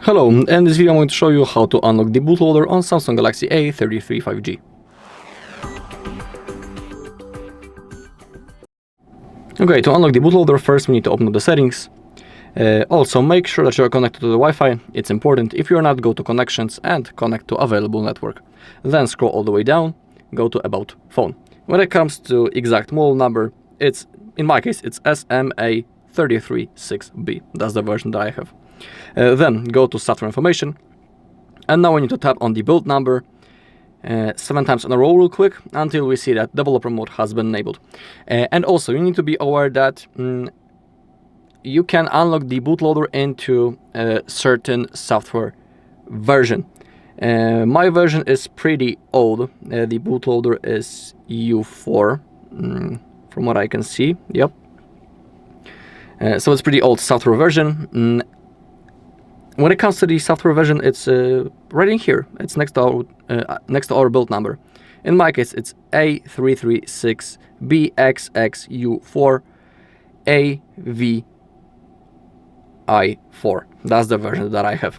Hello, in this video I'm going to show you how to unlock the bootloader on Samsung Galaxy A33 5G. Okay, to unlock the bootloader, first we need to open up the settings. Also, make sure that you are connected to the Wi-Fi. It's important. If you are not, go to connections and connect to available network. Then scroll all the way down, go to about phone. When it comes to exact model number, in my case it's SMA336B. That's the version that I have. Then go to software information, and now we need to tap on the build number 7 times in a row real quick until we see that developer mode has been enabled. And also you need to be aware that you can unlock the bootloader into a certain software version. My version is pretty old. The bootloader is U4 from what I can see. Yep. So it's pretty old software version. When it comes to the software version, it's right in here. It's next to our build number. In my case, it's A336BXXU4AVI4. That's the version that I have.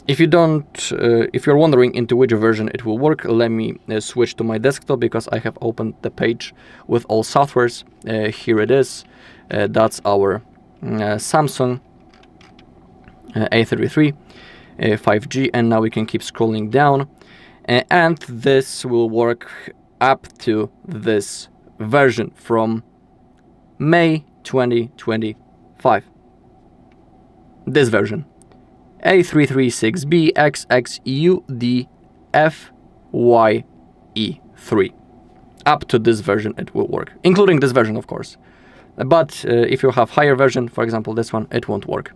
If you're wondering into which version it will work, let me switch to my desktop because I have opened the page with all softwares. Here it is. That's our Samsung A33 5G, and now we can keep scrolling down, and this will work up to this version from May 2025. This version, A336BXXUDFYE3. Up to this version it will work, including this version of course. But if you have higher version, for example this one, it won't work.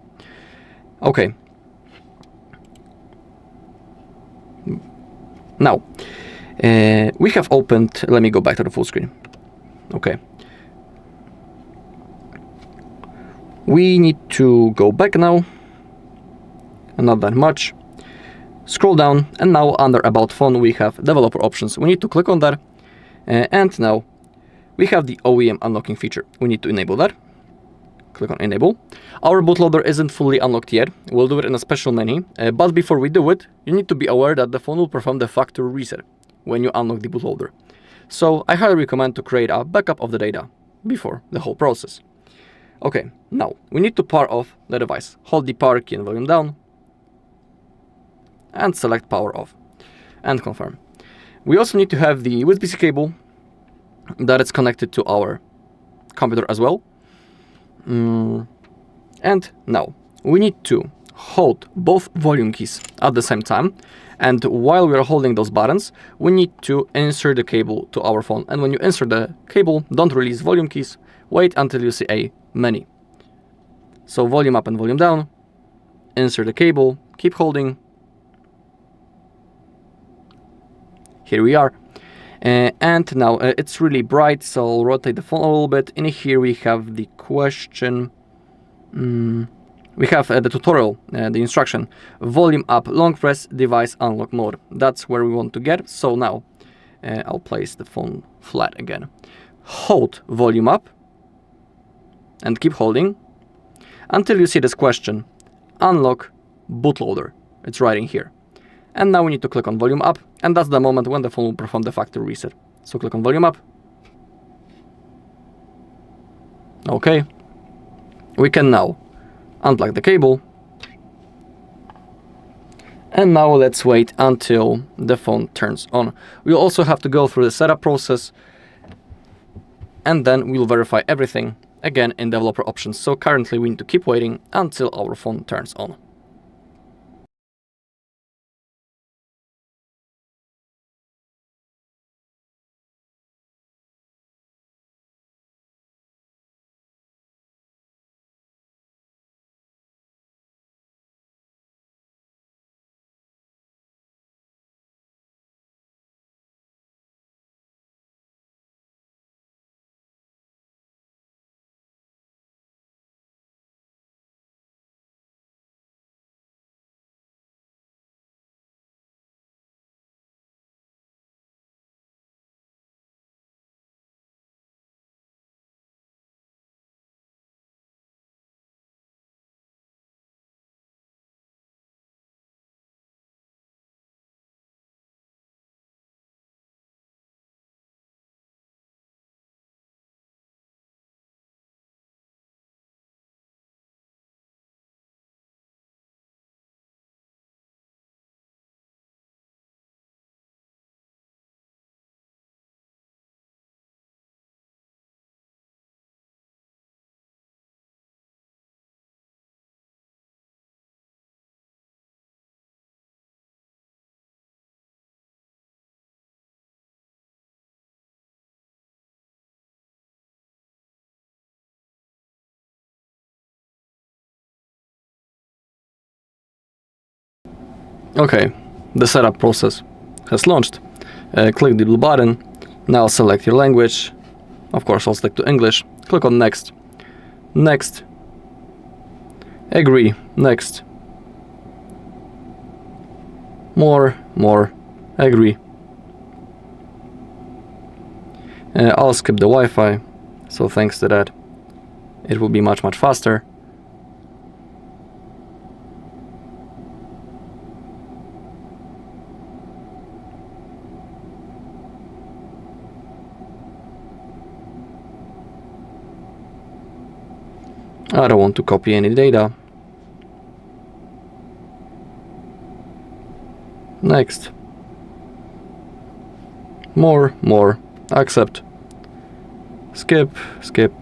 Okay. Now, we have opened, let me go back to the full screen. Okay. We need to go back now, not that much. Scroll down, and now under About Phone we have developer options. We need to click on that, and now we have the OEM unlocking feature. We need to enable that. Click on enable. Our bootloader isn't fully unlocked yet. We'll do it in a special menu, but before we do it, you need to be aware that the phone will perform the factory reset when you unlock the bootloader. So I highly recommend to create a backup of the data before the whole process. Okay, now we need to power off the device. Hold the power key and volume down and select power off and confirm. We also need to have the USB-C cable that is connected to our computer as well. And now we need to hold both volume keys at the same time, and while we are holding those buttons we need to insert the cable to our phone. And when you insert the cable, don't release volume keys, wait until you see a menu. So volume up and volume down, insert the cable, keep holding. Here we are. And now it's really bright, so I'll rotate the phone a little bit. In here we have the question. We have the tutorial, the instruction. Volume up, long press, device unlock mode. That's where we want to get. So now I'll place the phone flat again. Hold volume up and keep holding until you see this question. Unlock bootloader. It's right in here. And now we need to click on volume up, and that's the moment when the phone will perform the factory reset. So click on volume up. Okay. We can now unplug the cable. And now let's wait until the phone turns on. We'll also have to go through the setup process, and then we'll verify everything again in developer options. So currently we need to keep waiting until our phone turns on. Okay, the setup process has launched. Click the blue button. Now select your language. Of course, I'll stick to English. Click on Next. Next. Agree. Next. More. Agree. I'll skip the Wi-Fi, so thanks to that, it will be much faster. I don't want to copy any data. Next. More. Accept. Skip. Skip.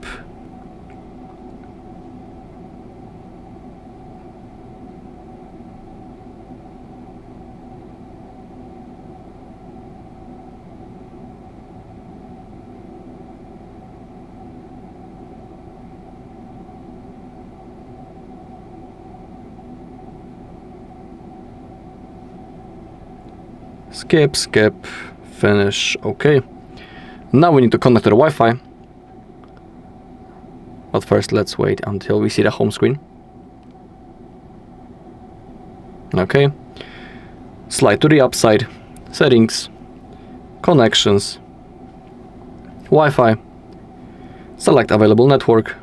Finish. Okay. Now we need to connect to the Wi-Fi. But first, let's wait until we see the home screen. Okay. Slide to the upside. Settings. Connections. Wi-Fi. Select available network.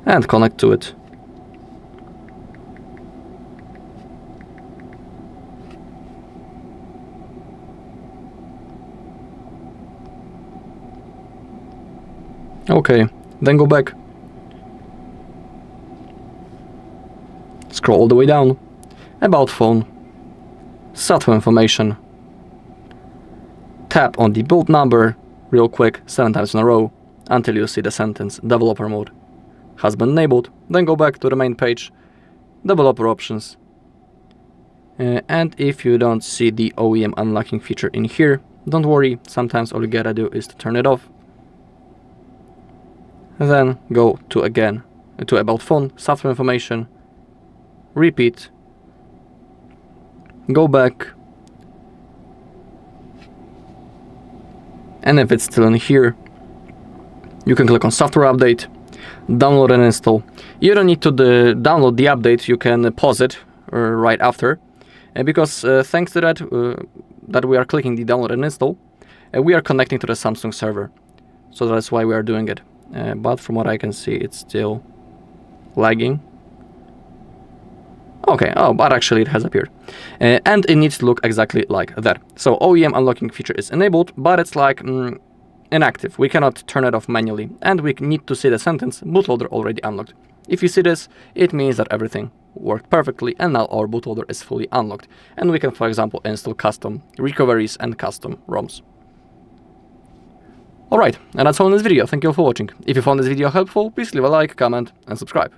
And connect to it. Okay, then go back. Scroll all the way down. About phone. Software information. Tap on the build number real quick 7 times in a row until you see the sentence developer mode has been enabled. Then go back to the main page, developer options. And if you don't see the OEM unlocking feature in here, don't worry, sometimes all you gotta do is to turn it off. Then go to about phone, software information, repeat, go back, and if it's still in here, you can click on software update, download and install. You don't need to download the update, you can pause it right after, because thanks to that we are clicking the download and install, we are connecting to the Samsung server, so that's why we are doing it. But from what I can see, it's still lagging. Okay, but actually it has appeared. And it needs to look exactly like that. So OEM unlocking feature is enabled, but it's like inactive. We cannot turn it off manually. And we need to see the sentence, bootloader already unlocked. If you see this, it means that everything worked perfectly and now our bootloader is fully unlocked. And we can, for example, install custom recoveries and custom ROMs. Alright, and that's all in this video. Thank you all for watching. If you found this video helpful, please leave a like, comment and subscribe.